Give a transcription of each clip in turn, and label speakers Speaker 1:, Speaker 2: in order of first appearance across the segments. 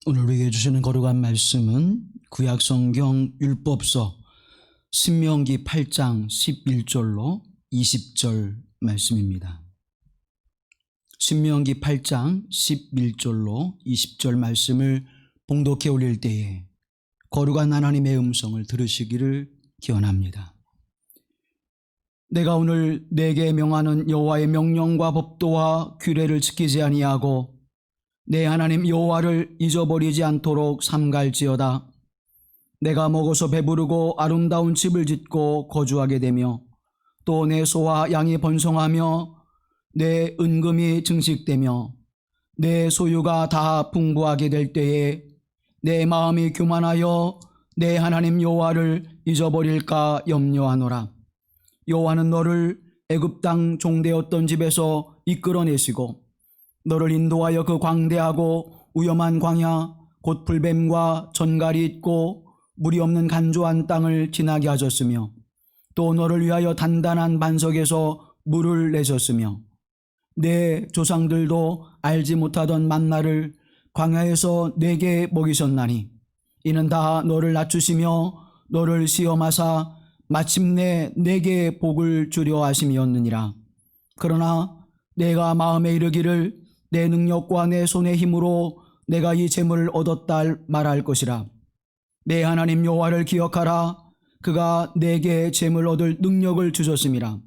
Speaker 1: 오늘 우리에게 주시는 거룩한 말씀은 구약성경 율법서 신명기 8장 11절로 20절 말씀입니다. 신명기 8장 11절로 20절 말씀을 봉독해 올릴 때에 거룩한 하나님의 음성을 들으시기를 기원합니다. 내가 오늘 내게 명하는 여호와의 명령과 법도와 규례를 지키지 아니하고 내 하나님 여호와를 잊어버리지 않도록 삼갈지어다. 내가 먹어서 배부르고 아름다운 집을 짓고 거주하게 되며 또 내 소와 양이 번성하며 내 은금이 증식되며 내 소유가 다 풍부하게 될 때에 내 마음이 교만하여 내 하나님 여호와를 잊어버릴까 염려하노라. 여호와는 너를 애굽 땅 종되었던 집에서 이끌어내시고 너를 인도하여 그 광대하고 위험한 광야 곧 불뱀과 전갈이 있고 물이 없는 간조한 땅을 지나게 하셨으며 또 너를 위하여 단단한 반석에서 물을 내셨으며 내 조상들도 알지 못하던 만나를 광야에서 내게 먹이셨나니 이는 다 너를 낮추시며 너를 시험하사 마침내 내게 복을 주려 하심이었느니라. 그러나 내가 마음에 이르기를 내 능력과 내 손의 힘으로 내가 이 재물을 얻었다 말할 것이라. 내 하나님 여호와를 기억하라. 그가 내게 재물 얻을 능력을 주셨음이라.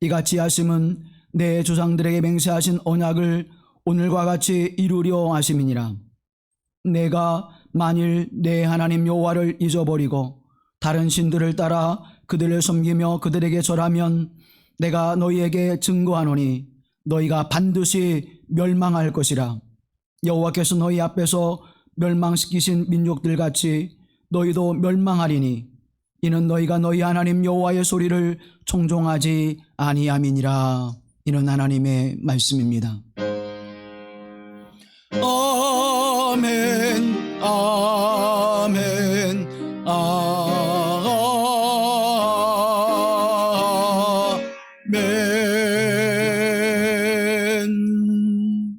Speaker 1: 이같이 하심은 내 조상들에게 맹세하신 언약을 오늘과 같이 이루려 하심이니라. 내가 만일 내 하나님 여호와를 잊어버리고 다른 신들을 따라 그들을 섬기며 그들에게 절하면 내가 너희에게 증거하노니 너희가 반드시 멸망할 것이라. 여호와께서 너희 앞에서 멸망시키신 민족들같이 너희도 멸망하리니 이는 너희가 너희 하나님 여호와의 소리를 청종하지 아니함이니라. 이는 하나님의 말씀입니다. 아멘 아멘 아멘.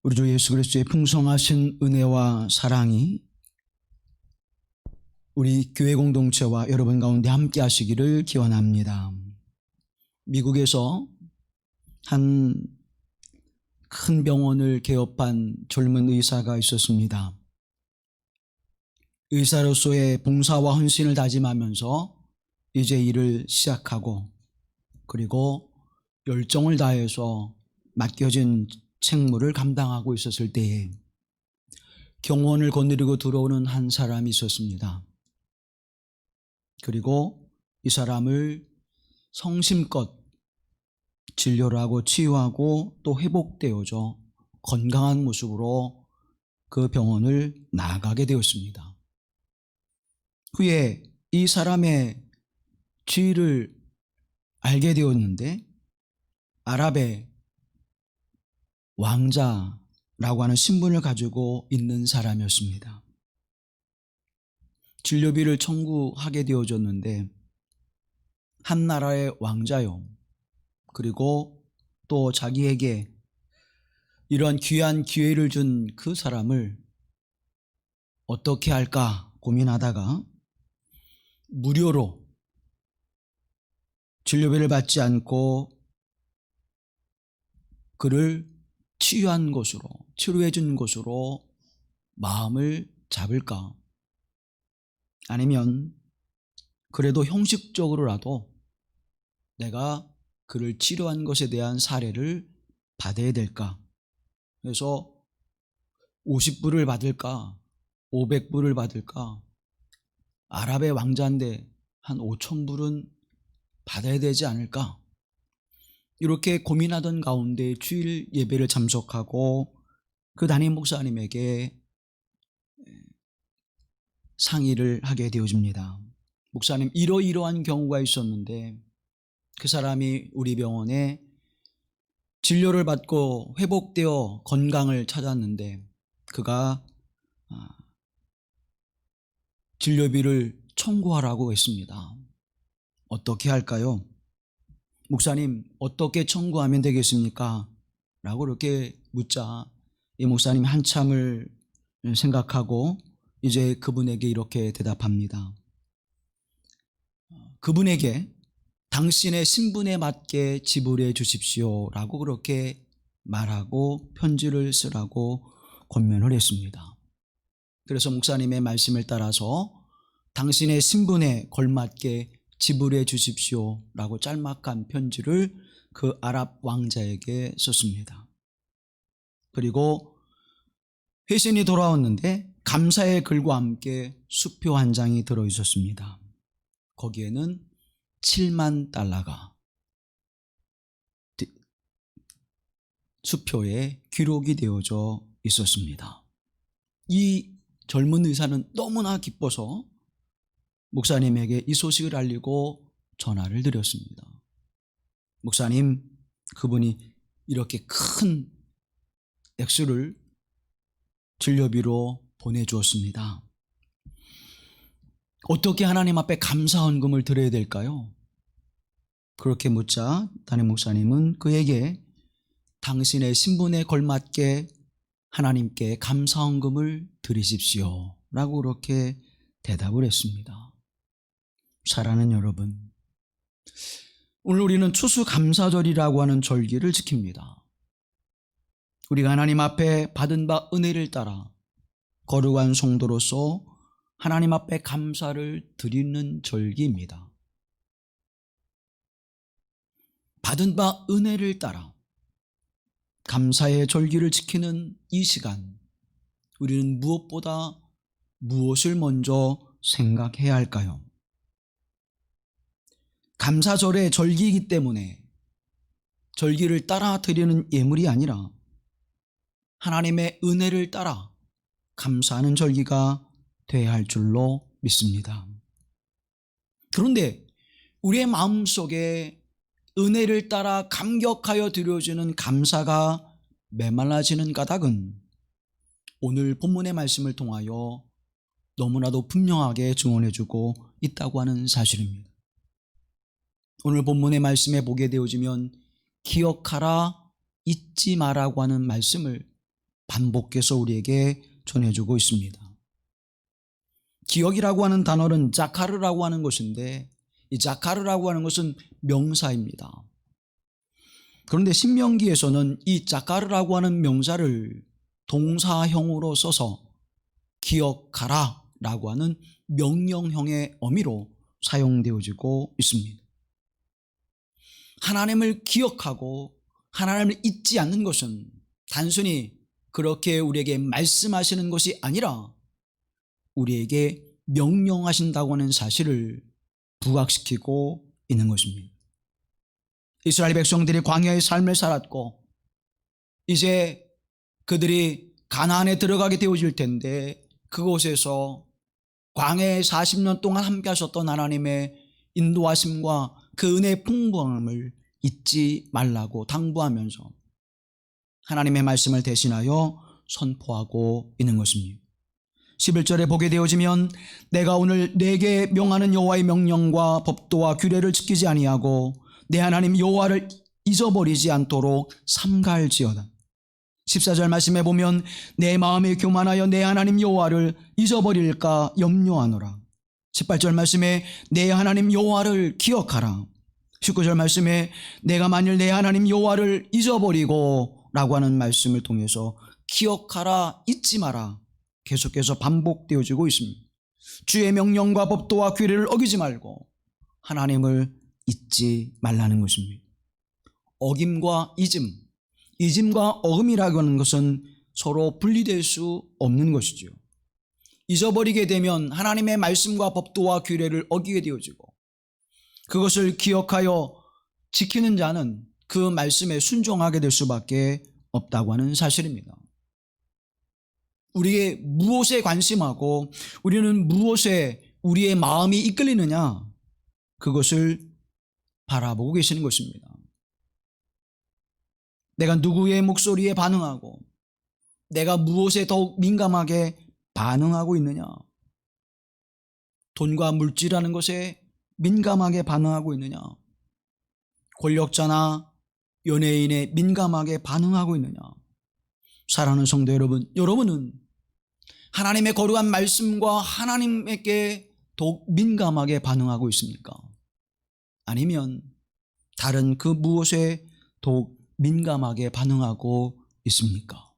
Speaker 1: 우리 주 예수 그리스도의 풍성하신 은혜와 사랑이 우리 교회 공동체와 여러분 가운데 함께 하시기를 기원합니다. 미국에서 한 큰 병원을 개업한 젊은 의사가 있었습니다. 의사로서의 봉사와 헌신을 다짐하면서 이제 일을 시작하고 그리고 열정을 다해서 맡겨진 책무를 감당하고 있었을 때에 경호원을 거느리고 들어오는 한 사람이 있었습니다. 그리고 이 사람을 성심껏 진료를 하고 치유하고 또 회복되어져 건강한 모습으로 그 병원을 나가게 되었습니다. 후에 이 사람의 지위를 알게 되었는데 아랍의 왕자라고 하는 신분을 가지고 있는 사람이었습니다. 진료비를 청구하게 되어졌는데 한 나라의 왕자요. 그리고 또 자기에게 이런 귀한 기회를 준 그 사람을 어떻게 할까 고민하다가 무료로 진료비를 받지 않고 그를 치유한 것으로, 치료해 준 것으로 마음을 잡을까? 아니면 그래도 형식적으로라도 내가 그를 치료한 것에 대한 사례를 받아야 될까? 그래서 50불을 받을까? 500불을 받을까? 아랍의 왕자인데 한 5,000불은 받아야 되지 않을까? 이렇게 고민하던 가운데 주일 예배를 참석하고 그 담임 목사님에게 상의를 하게 되어집니다. 목사님, 이러이러한 경우가 있었는데 그 사람이 우리 병원에 진료를 받고 회복되어 건강을 찾았는데 그가 진료비를 청구하라고 했습니다. 어떻게 할까요? 목사님, 어떻게 청구하면 되겠습니까? 라고 이렇게 묻자 이 목사님이 한참을 생각하고 이제 그분에게 이렇게 대답합니다. 그분에게 당신의 신분에 맞게 지불해 주십시오 라고 그렇게 말하고 편지를 쓰라고 권면을 했습니다. 그래서 목사님의 말씀을 따라서 당신의 신분에 걸맞게 지불해 주십시오 라고 짤막한 편지를 그 아랍 왕자에게 썼습니다. 그리고 회신이 돌아왔는데 감사의 글과 함께 수표 한 장이 들어있었습니다. 거기에는 7만 달러가 수표에 기록이 되어져 있었습니다. 이 젊은 의사는 너무나 기뻐서 목사님에게 이 소식을 알리고 전화를 드렸습니다. 목사님, 그분이 이렇게 큰 액수를 진료비로 보내주었습니다. 어떻게 하나님 앞에 감사헌금을 드려야 될까요? 그렇게 묻자 담임 목사님은 그에게 당신의 신분에 걸맞게 하나님께 감사헌금을 드리십시오 라고 그렇게 대답을 했습니다. 사랑하는 여러분, 오늘 우리는 추수감사절이라고 하는 절기를 지킵니다. 우리가 하나님 앞에 받은 바 은혜를 따라 거룩한 성도로서 하나님 앞에 감사를 드리는 절기입니다. 받은 바 은혜를 따라 감사의 절기를 지키는 이 시간, 우리는 무엇보다 무엇을 먼저 생각해야 할까요? 감사절의 절기이기 때문에 절기를 따라 드리는 예물이 아니라 하나님의 은혜를 따라 감사하는 절기가 되어야 할 줄로 믿습니다. 그런데 우리의 마음속에 은혜를 따라 감격하여 드려지는 감사가 메말라지는 까닭은 오늘 본문의 말씀을 통하여 너무나도 분명하게 증언해주고 있다고 하는 사실입니다. 오늘 본문의 말씀에 보게 되어지면 기억하라, 잊지 마라고 하는 말씀을 반복해서 우리에게 전해주고 있습니다. 기억이라고 하는 단어는 자카르라고 하는 것인데 이 자카르라고 하는 것은 명사입니다. 그런데 신명기에서는 이 자카르라고 하는 명사를 동사형으로 써서 기억하라 라고 하는 명령형의 어미로 사용되어지고 있습니다. 하나님을 기억하고 하나님을 잊지 않는 것은 단순히 그렇게 우리에게 말씀하시는 것이 아니라 우리에게 명령하신다고 하는 사실을 부각시키고 있는 것입니다. 이스라엘 백성들이 광야의 삶을 살았고 이제 그들이 가나안에 들어가게 되어질 텐데 그곳에서 광야에 40년 동안 함께 하셨던 하나님의 인도하심과 그 은혜의 풍부함을 잊지 말라고 당부하면서 하나님의 말씀을 대신하여 선포하고 있는 것입니다. 11절에 보게 되어지면 내가 오늘 내게 명하는 여호와의 명령과 법도와 규례를 지키지 아니하고 내 하나님 여호와를 잊어버리지 않도록 삼가할지어다. 14절 말씀에 보면 내 마음에 교만하여 내 하나님 여호와를 잊어버릴까 염려하노라. 18절 말씀에 내 하나님 여호와를 기억하라. 19절 말씀에 내가 만일 내 하나님 여호와를 잊어버리고 라고 하는 말씀을 통해서 기억하라, 잊지 마라 계속해서 반복되어지고 있습니다. 주의 명령과 법도와 규례를 어기지 말고 하나님을 잊지 말라는 것입니다. 어김과 잊음, 잊음과 어금이라고 하는 것은 서로 분리될 수 없는 것이죠. 잊어버리게 되면 하나님의 말씀과 법도와 규례를 어기게 되어지고 그것을 기억하여 지키는 자는 그 말씀에 순종하게 될 수밖에 없다고 하는 사실입니다. 우리의 무엇에 관심하고 우리는 무엇에 우리의 마음이 이끌리느냐 그것을 바라보고 계시는 것입니다. 내가 누구의 목소리에 반응하고 내가 무엇에 더욱 민감하게 반응하고 있느냐, 돈과 물질이라는 것에 민감하게 반응하고 있느냐, 권력자나 연예인에 민감하게 반응하고 있느냐. 사랑하는 성도 여러분, 여러분은 하나님의 거룩한 말씀과 하나님께 더욱 민감하게 반응하고 있습니까? 아니면 다른 그 무엇에 더욱 민감하게 반응하고 있습니까?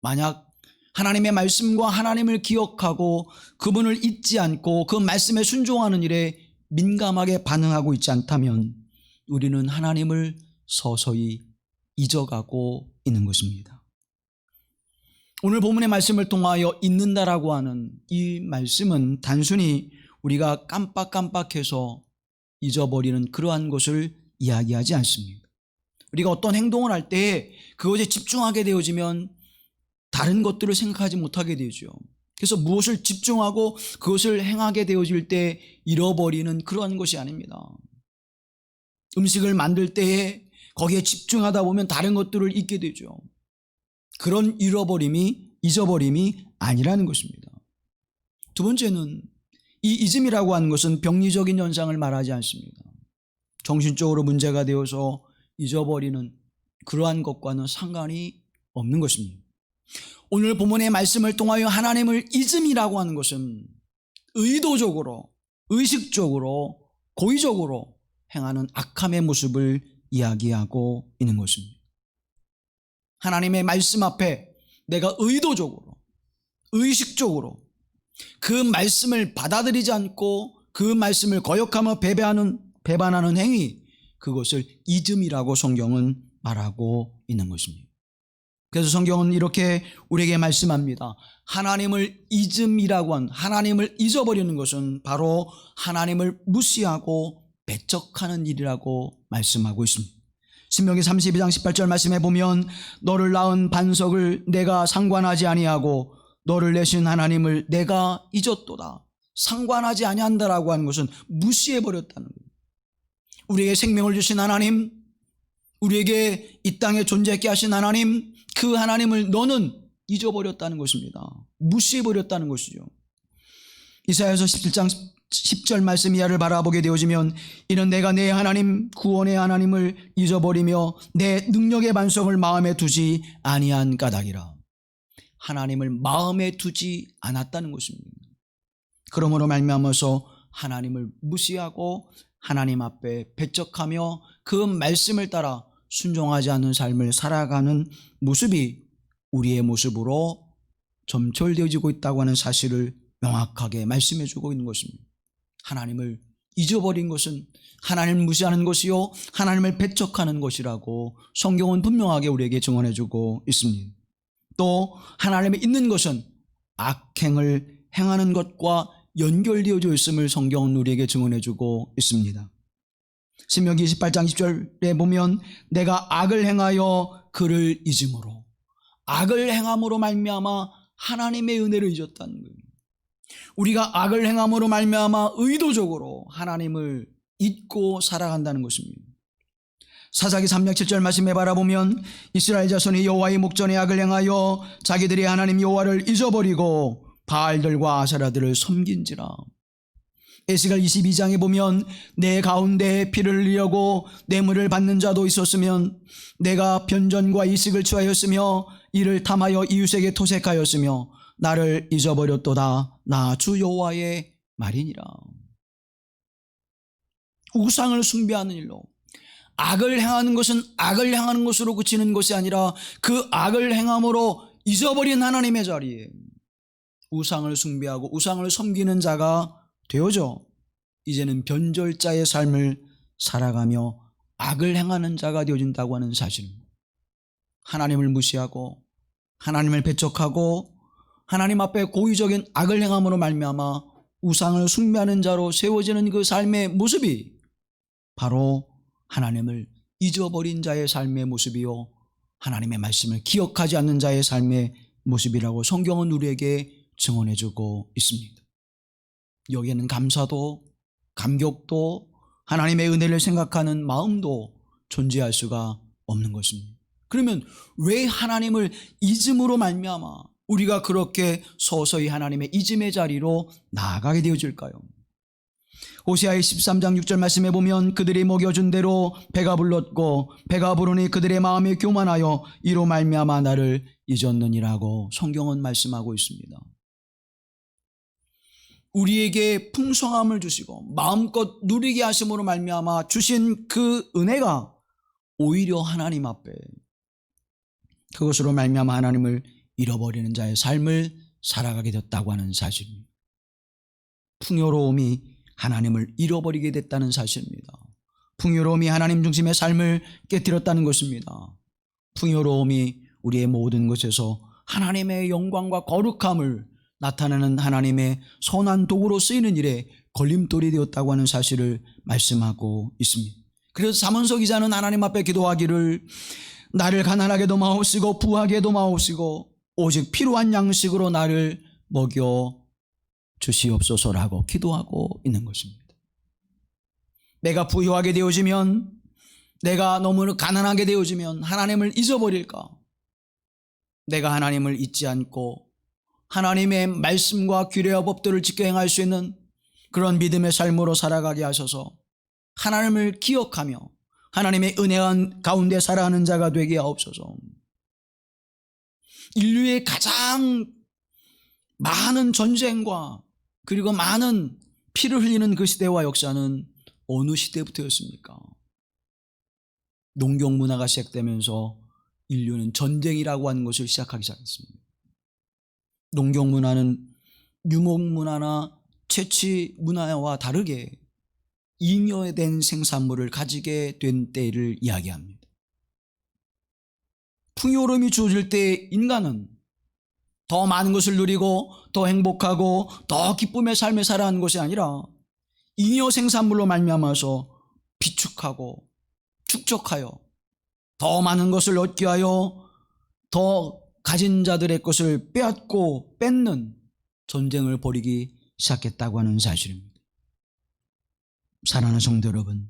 Speaker 1: 만약 하나님의 말씀과 하나님을 기억하고 그분을 잊지 않고 그 말씀에 순종하는 일에 민감하게 반응하고 있지 않다면 우리는 하나님을 서서히 잊어가고 있는 것입니다. 오늘 본문의 말씀을 통하여 잊는다라고 하는 이 말씀은 단순히 우리가 깜빡깜빡해서 잊어버리는 그러한 것을 이야기하지 않습니다. 우리가 어떤 행동을 할 때 그것에 집중하게 되어지면 다른 것들을 생각하지 못하게 되죠. 그래서 무엇을 집중하고 그것을 행하게 되어질 때 잃어버리는 그러한 것이 아닙니다. 음식을 만들 때에 거기에 집중하다 보면 다른 것들을 잊게 되죠. 그런 잊어버림이 아니라는 것입니다. 두 번째는 이 잊음이라고 하는 것은 병리적인 현상을 말하지 않습니다. 정신적으로 문제가 되어서 잊어버리는 그러한 것과는 상관이 없는 것입니다. 오늘 본문의 말씀을 통하여 하나님을 잊음이라고 하는 것은 의도적으로, 의식적으로, 고의적으로 행하는 악함의 모습을 이야기하고 있는 것입니다. 하나님의 말씀 앞에 내가 의도적으로, 의식적으로 그 말씀을 받아들이지 않고 그 말씀을 거역하며 배반하는 행위, 그것을 잊음이라고 성경은 말하고 있는 것입니다. 그래서 성경은 이렇게 우리에게 말씀합니다. 하나님을 하나님을 잊어버리는 것은 바로 하나님을 무시하고 배척하는 일이라고 말씀하고 있습니다. 신명기 32장 18절 말씀해 보면 너를 낳은 반석을 내가 상관하지 아니하고 너를 내신 하나님을 내가 잊었도다. 상관하지 아니한다라고 하는 것은 무시해버렸다는 거예요. 우리에게 생명을 주신 하나님, 우리에게 이 땅에 존재하게 하신 하나님, 그 하나님을 너는 잊어버렸다는 것입니다. 무시해버렸다는 것이죠. 이사야서 17장 10절 말씀 이하를 바라보게 되어지면 이는 내가 내 하나님 구원의 하나님을 잊어버리며 내 능력의 반석을 마음에 두지 아니한 까닭이라. 하나님을 마음에 두지 않았다는 것입니다. 그러므로 말미암아서 하나님을 무시하고 하나님 앞에 배척하며 그 말씀을 따라 순종하지 않는 삶을 살아가는 모습이 우리의 모습으로 점철되어지고 있다고 하는 사실을 명확하게 말씀해 주고 있는 것입니다. 하나님을 잊어버린 것은 하나님을 무시하는 것이요 하나님을 배척하는 것이라고 성경은 분명하게 우리에게 증언해 주고 있습니다. 또 하나님을 잊는 것은 악행을 행하는 것과 연결되어져 있음을 성경은 우리에게 증언해 주고 있습니다. 신명기 28장 10절에 보면 내가 악을 행하여 그를 잊음으로, 악을 행함으로 말미암아 하나님의 은혜를 잊었다는 거예요. 우리가 악을 행함으로 말미암아 의도적으로 하나님을 잊고 살아간다는 것입니다. 사사기 3장 7절 말씀에 바라보면 이스라엘 자손이 여호와의 목전에 악을 행하여 자기들이 하나님 여호와를 잊어버리고 바알들과 아세라들을 섬긴지라. 에스겔 22장에 보면 내 가운데 피를 흘리려고 뇌물을 받는 자도 있었으면 내가 변전과 이식을 취하였으며 이를 탐하여 이웃에게 토색하였으며 나를 잊어버렸도다. 나 주 여호와의 말이니라. 우상을 숭배하는 일로, 악을 행하는 것은 악을 행하는 것으로 그치는 것이 아니라 그 악을 행함으로 잊어버린 하나님의 자리에 우상을 숭배하고 우상을 섬기는 자가 되어져 이제는 변절자의 삶을 살아가며 악을 행하는 자가 되어진다고 하는 사실, 하나님을 무시하고 하나님을 배척하고 하나님 앞에 고의적인 악을 행함으로 말미암아 우상을 숭배하는 자로 세워지는 그 삶의 모습이 바로 하나님을 잊어버린 자의 삶의 모습이요 하나님의 말씀을 기억하지 않는 자의 삶의 모습이라고 성경은 우리에게 증언해주고 있습니다. 여기에는 감사도 감격도 하나님의 은혜를 생각하는 마음도 존재할 수가 없는 것입니다. 그러면 왜 하나님을 잊음으로 말미암아 우리가 그렇게 서서히 하나님의 잊음의 자리로 나아가게 되어질까요? 호세아의 13장 6절 말씀에 보면 그들이 먹여준 대로 배가 불렀고 배가 부르니 그들의 마음이 교만하여 이로 말미암아 나를 잊었느니라고 성경은 말씀하고 있습니다. 우리에게 풍성함을 주시고 마음껏 누리게 하심으로 말미암아 주신 그 은혜가 오히려 하나님 앞에 그것으로 말미암아 하나님을 잃어버리는 자의 삶을 살아가게 됐다고 하는 사실입니다. 풍요로움이 하나님을 잃어버리게 됐다는 사실입니다. 풍요로움이 하나님 중심의 삶을 깨뜨렸다는 것입니다. 풍요로움이 우리의 모든 것에서 하나님의 영광과 거룩함을 나타내는 하나님의 선한 도구로 쓰이는 일에 걸림돌이 되었다고 하는 사실을 말씀하고 있습니다. 그래서 사문서 기자는 하나님 앞에 기도하기를 나를 가난하게도 마옵시고 부하게도 마옵시고 오직 필요한 양식으로 나를 먹여 주시옵소서라고 기도하고 있는 것입니다. 내가 부유하게 되어지면, 내가 너무 가난하게 되어지면 하나님을 잊어버릴까? 내가 하나님을 잊지 않고 하나님의 말씀과 규례와 법들을 지켜 행할 수 있는 그런 믿음의 삶으로 살아가게 하셔서 하나님을 기억하며 하나님의 은혜 가운데 살아가는 자가 되게 하옵소서. 인류의 가장 많은 전쟁과 그리고 많은 피를 흘리는 그 시대와 역사는 어느 시대부터였습니까? 농경 문화가 시작되면서 인류는 전쟁이라고 하는 것을 시작하기 시작했습니다. 농경 문화는 유목 문화나 채취 문화와 다르게 잉여된 생산물을 가지게 된 때를 이야기합니다. 풍요로움이 주어질 때 인간은 더 많은 것을 누리고 더 행복하고 더 기쁨의 삶을 살아가는 것이 아니라 잉여 생산물로 말미암아서 비축하고 축적하여 더 많은 것을 얻기 위하여 더 가진 자들의 것을 빼앗고 뺏는 전쟁을 벌이기 시작했다고 하는 사실입니다. 사랑하는 성도 여러분,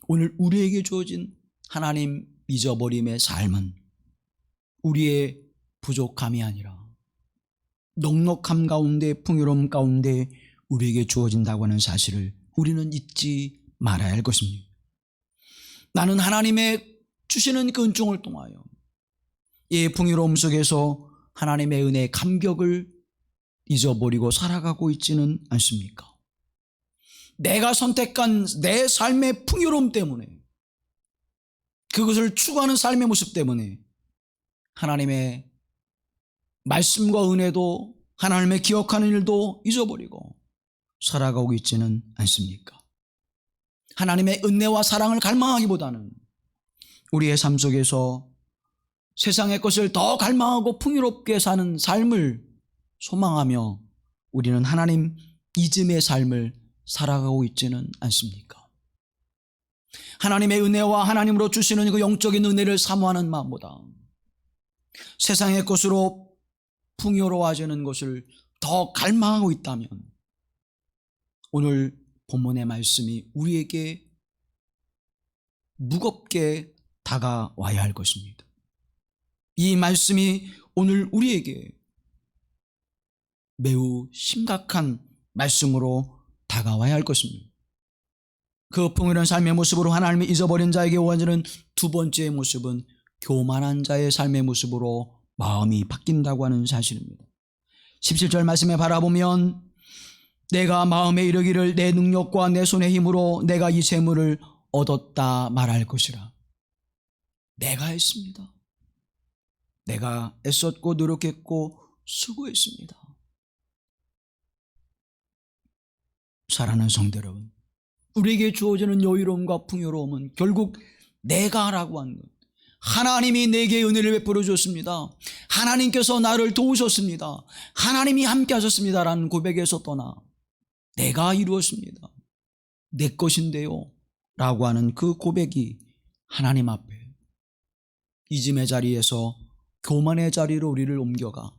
Speaker 1: 오늘 우리에게 주어진 하나님 잊어버림의 삶은 우리의 부족함이 아니라 넉넉함 가운데 풍요로움 가운데 우리에게 주어진다고 하는 사실을 우리는 잊지 말아야 할 것입니다. 나는 하나님의 주시는 그 은총을 통하여 이 풍요로움 속에서 하나님의 은혜의 감격을 잊어버리고 살아가고 있지는 않습니까? 내가 선택한 내 삶의 풍요로움 때문에, 그것을 추구하는 삶의 모습 때문에 하나님의 말씀과 은혜도 하나님의 기억하는 일도 잊어버리고 살아가고 있지는 않습니까? 하나님의 은혜와 사랑을 갈망하기보다는 우리의 삶 속에서 세상의 것을 더 갈망하고 풍요롭게 사는 삶을 소망하며 우리는 하나님 잊음의 삶을 살아가고 있지는 않습니까? 하나님의 은혜와 하나님으로 주시는 그 영적인 은혜를 사모하는 마음보다 세상의 것으로 풍요로워지는 것을 더 갈망하고 있다면 오늘 본문의 말씀이 우리에게 무겁게 다가와야 할 것입니다. 이 말씀이 오늘 우리에게 매우 심각한 말씀으로 다가와야 할 것입니다. 그 풍요로운 삶의 모습으로 하나님을 잊어버린 자에게 오아지는 두 번째 모습은 교만한 자의 삶의 모습으로 마음이 바뀐다고 하는 사실입니다. 17절 말씀에 바라보면 내가 마음에 이르기를 내 능력과 내 손의 힘으로 내가 이 재물을 얻었다 말할 것이라. 내가 했습니다. 내가 애썼고 노력했고 수고했습니다. 사랑하는 성도 여러분, 우리에게 주어지는 여유로움과 풍요로움은 결국 내가 하라고 하는 것. 하나님이 내게 은혜를 베풀어 주셨습니다. 하나님께서 나를 도우셨습니다. 하나님이 함께 하셨습니다라는 고백에서 떠나 내가 이루었습니다. 내 것인데요 라고 하는 그 고백이 하나님 앞에 잊음의 자리에서 교만의 자리로 우리를 옮겨가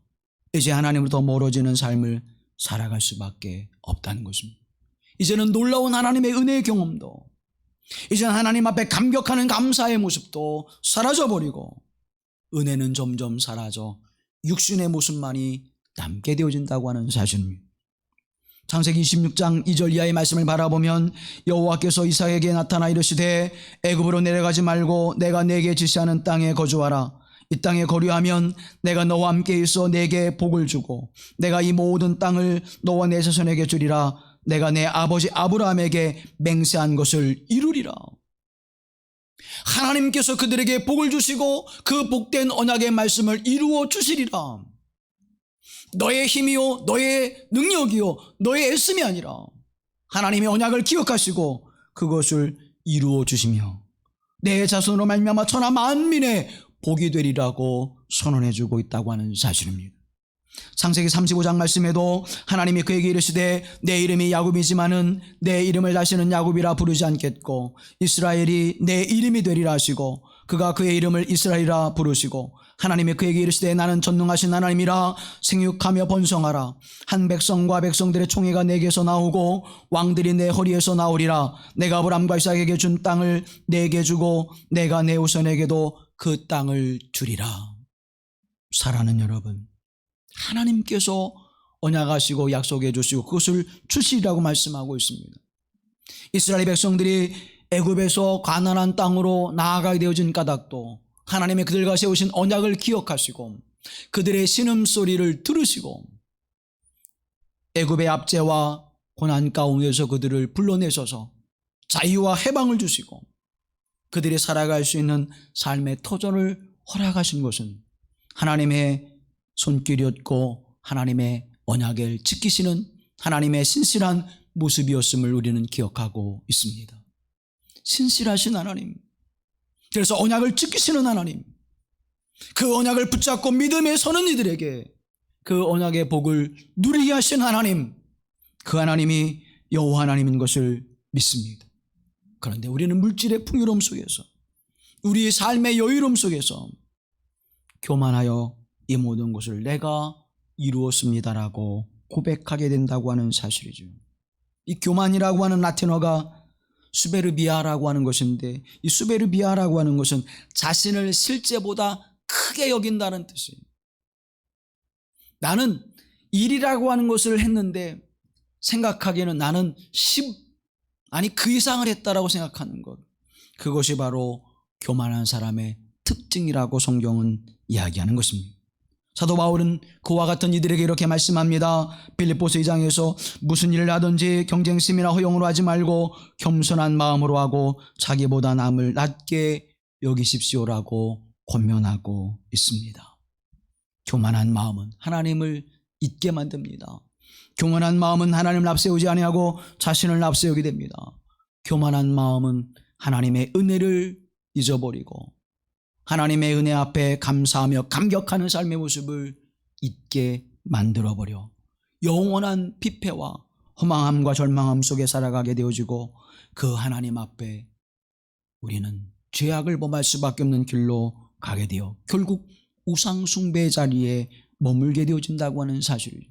Speaker 1: 이제 하나님으로부터 멀어지는 삶을 살아갈 수밖에 없다는 것입니다. 이제는 놀라운 하나님의 은혜의 경험도, 이제는 하나님 앞에 감격하는 감사의 모습도 사라져버리고 은혜는 점점 사라져 육신의 모습만이 남게 되어진다고 하는 사실입니다. 창세기 26장 2절 이하의 말씀을 바라보면 여호와께서 이삭에게 나타나 이르시되 애굽으로 내려가지 말고 내가 네게 지시하는 땅에 거주하라. 이 땅에 거류하면 내가 너와 함께 있어 내게 복을 주고 내가 이 모든 땅을 너와 내 자손에게 주리라. 내가 내 아버지 아브라함에게 맹세한 것을 이루리라. 하나님께서 그들에게 복을 주시고 그 복된 언약의 말씀을 이루어 주시리라. 너의 힘이요 너의 능력이요 너의 애씀이 아니라 하나님의 언약을 기억하시고 그것을 이루어 주시며 내 자손으로 말미암아 천하 만민의 복이 되리라고 선언해 주고 있다고 하는 사실입니다. 창세기 35장 말씀에도 하나님이 그에게 이르시되 내 이름이 야곱이지만은 내 이름을 다시는 야곱이라 부르지 않겠고 이스라엘이 내 이름이 되리라 하시고 그가 그의 이름을 이스라엘이라 부르시고 하나님이 그에게 이르시되 나는 전능하신 하나님이라 생육하며 번성하라. 한 백성과 백성들의 총회가 내게서 나오고 왕들이 내 허리에서 나오리라. 내가 아브람과 이삭에게 준 땅을 내게 주고 내가 내 후손에게도 그 땅을 주리라. 사랑하는 여러분, 하나님께서 언약하시고 약속해 주시고 그것을 주시리라고 말씀하고 있습니다. 이스라엘 백성들이 애굽에서 가나안 땅으로 나아가게 되어진 까닭도 하나님의 그들과 세우신 언약을 기억하시고 그들의 신음소리를 들으시고 애굽의 압제와 고난 가운데서 그들을 불러내셔서 자유와 해방을 주시고 그들이 살아갈 수 있는 삶의 터전을 허락하신 것은 하나님의 손길이었고 하나님의 언약을 지키시는 하나님의 신실한 모습이었음을 우리는 기억하고 있습니다. 신실하신 하나님, 그래서 언약을 지키시는 하나님, 그 언약을 붙잡고 믿음에 서는 이들에게 그 언약의 복을 누리게 하신 하나님, 그 하나님이 여호와 하나님인 것을 믿습니다. 그런데 우리는 물질의 풍요로움 속에서 우리의 삶의 여유로움 속에서 교만하여 이 모든 것을 내가 이루었습니다라고 고백하게 된다고 하는 사실이죠. 이 교만이라고 하는 라틴어가 수베르비아라고 하는 것인데 이 수베르비아라고 하는 것은 자신을 실제보다 크게 여긴다는 뜻이에요. 나는 일이라고 하는 것을 했는데 생각하기에는 나는 10 아니 그 이상을 했다라고 생각하는 것, 그것이 바로 교만한 사람의 특징이라고 성경은 이야기하는 것입니다. 사도 바울은 그와 같은 이들에게 이렇게 말씀합니다. 빌립보서 2장에서 무슨 일을 하든지 경쟁심이나 허용으로 하지 말고 겸손한 마음으로 하고 자기보다 남을 낮게 여기십시오라고 권면하고 있습니다. 교만한 마음은 하나님을 잊게 만듭니다. 교만한 마음은 하나님을 앞세우지 아니하고 자신을 앞세우게 됩니다. 교만한 마음은 하나님의 은혜를 잊어버리고 하나님의 은혜 앞에 감사하며 감격하는 삶의 모습을 잊게 만들어버려 영원한 피폐와 허망함과 절망함 속에 살아가게 되어지고 그 하나님 앞에 우리는 죄악을 범할 수밖에 없는 길로 가게 되어 결국 우상 숭배의 자리에 머물게 되어진다고 하는 사실이죠.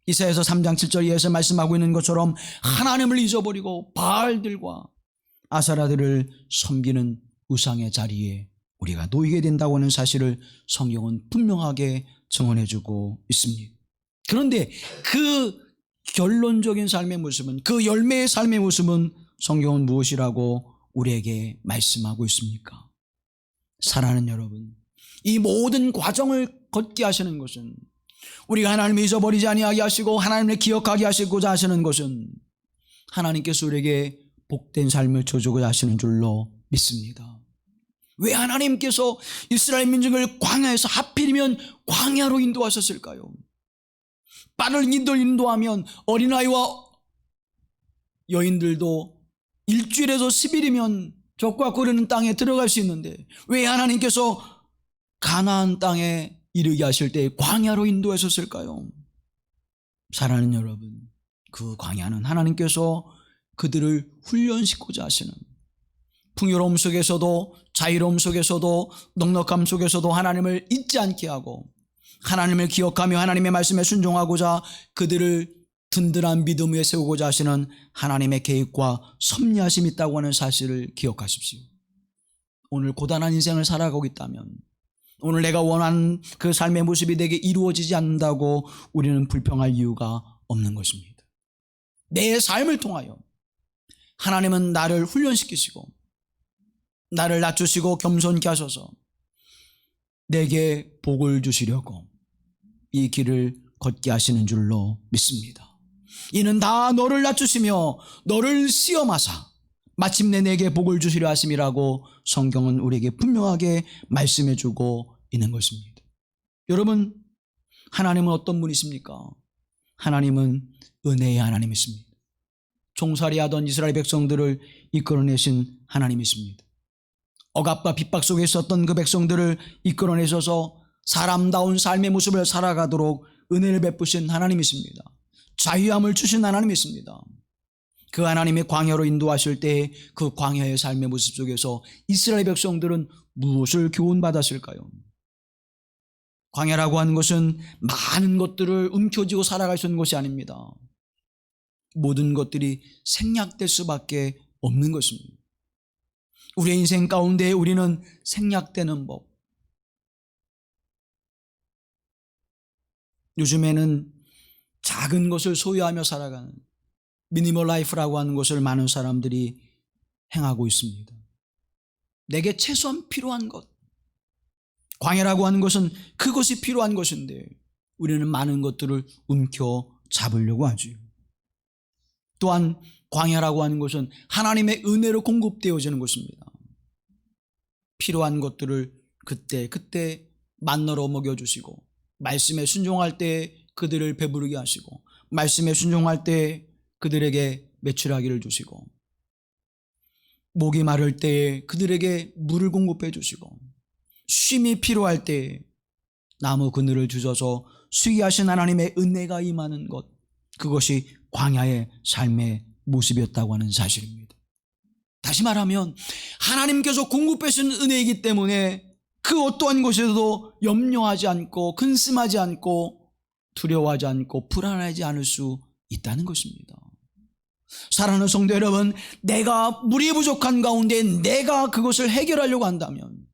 Speaker 1: 이사야서 3장 7절 이하에서 말씀하고 있는 것처럼 하나님을 잊어버리고 바알들과 아사라들을 섬기는 우상의 자리에 우리가 놓이게 된다고 하는 사실을 성경은 분명하게 증언해주고 있습니다. 그런데 그 결론적인 삶의 모습은, 그 열매의 삶의 모습은 성경은 무엇이라고 우리에게 말씀하고 있습니까? 사랑하는 여러분, 이 모든 과정을 걷게 하시는 것은, 우리가 하나님을 잊어버리지 아니하게 하시고 하나님을 기억하게 하시고자 하시는 것은 하나님께서 우리에게 복된 삶을 주고자 하시는 줄로 믿습니다. 왜 하나님께서 이스라엘 민족을 광야에서 하필이면 광야로 인도하셨을까요? 빠른 이들 인도하면 어린아이와 여인들도 일주일에서 10일이면 젖과 꿀이는 땅에 들어갈 수 있는데 왜 하나님께서 가나안 땅에 이르게 하실 때 광야로 인도하셨을까요? 사랑하는 여러분, 그 광야는 하나님께서 그들을 훈련시키고자 하시는, 풍요로움 속에서도 자유로움 속에서도 넉넉함 속에서도 하나님을 잊지 않게 하고 하나님을 기억하며 하나님의 말씀에 순종하고자 그들을 든든한 믿음 위에 세우고자 하시는 하나님의 계획과 섭리하심이 있다고 하는 사실을 기억하십시오. 오늘 고단한 인생을 살아가고 있다면, 오늘 내가 원하는 그 삶의 모습이 내게 이루어지지 않는다고 우리는 불평할 이유가 없는 것입니다. 내 삶을 통하여 하나님은 나를 훈련시키시고 나를 낮추시고 겸손케 하셔서 내게 복을 주시려고 이 길을 걷게 하시는 줄로 믿습니다. 이는 다 너를 낮추시며 너를 시험하사 마침내 내게 복을 주시려 하심이라고 성경은 우리에게 분명하게 말씀해 주고 있는 것입니다. 여러분, 하나님은 어떤 분이십니까? 하나님은 은혜의 하나님이십니다. 종살이하던 이스라엘 백성들을 이끌어내신 하나님이십니다. 억압과 핍박 속에 있었던 그 백성들을 이끌어내셔서 사람다운 삶의 모습을 살아가도록 은혜를 베푸신 하나님이십니다. 자유함을 주신 하나님이십니다. 그 하나님의 광야로 인도하실 때 그 광야의 삶의 모습 속에서 이스라엘 백성들은 무엇을 교훈받았을까요? 광야라고 하는 것은 많은 것들을 움켜쥐고 살아갈 수 있는 것이 아닙니다. 모든 것들이 생략될 수밖에 없는 것입니다. 우리의 인생 가운데 우리는 생략되는 법. 요즘에는 작은 것을 소유하며 살아가는 미니멀 라이프라고 하는 것을 많은 사람들이 행하고 있습니다. 내게 최소한 필요한 것. 광야라고 하는 것은 그것이 필요한 것인데 우리는 많은 것들을 움켜 잡으려고 하죠. 또한 광야라고 하는 것은 하나님의 은혜로 공급되어지는 것입니다. 필요한 것들을 그때 만나러 먹여주시고 말씀에 순종할 때 그들을 배부르게 하시고 말씀에 순종할 때 그들에게 매출하기를 주시고 목이 마를 때에 그들에게 물을 공급해 주시고 쉼이 필요할 때에 나무 그늘을 주셔서 쉬게 하신 하나님의 은혜가 임하는 것, 그것이 광야의 삶의 모습이었다고 하는 사실입니다. 다시 말하면 하나님께서 공급해 주신 은혜이기 때문에 그 어떠한 것에서도 염려하지 않고 근심하지 않고 두려워하지 않고 불안하지 않을 수 있다는 것입니다. 사랑하는 성도 여러분, 내가 물이 부족한 가운데 내가 그것을 해결하려고 한다면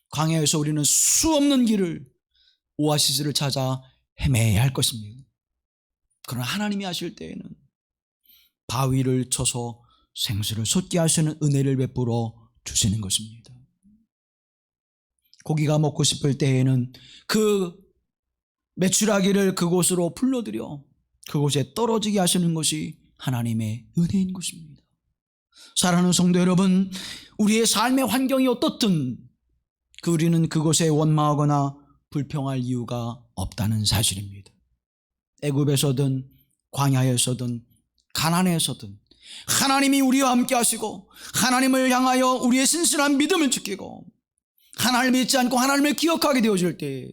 Speaker 1: 광야에서 우리는 수없는 길을 오아시스를 찾아 헤매야 할 것입니다. 그러나 하나님이 하실 때에는 바위를 쳐서 생수를 솟게 하시는 은혜를 베풀어 주시는 것입니다. 고기가 먹고 싶을 때에는 그 메추라기를 그곳으로 불러들여 그곳에 떨어지게 하시는 것이 하나님의 은혜인 것입니다. 사랑하는 성도 여러분, 우리의 삶의 환경이 어떻든 우리는 그것에 원망하거나 불평할 이유가 없다는 사실입니다. 애굽에서든 광야에서든 가나안에서든 하나님이 우리와 함께 하시고 하나님을 향하여 우리의 신실한 믿음을 지키고 하나님을 믿지 않고 하나님을 기억하게 되어질 때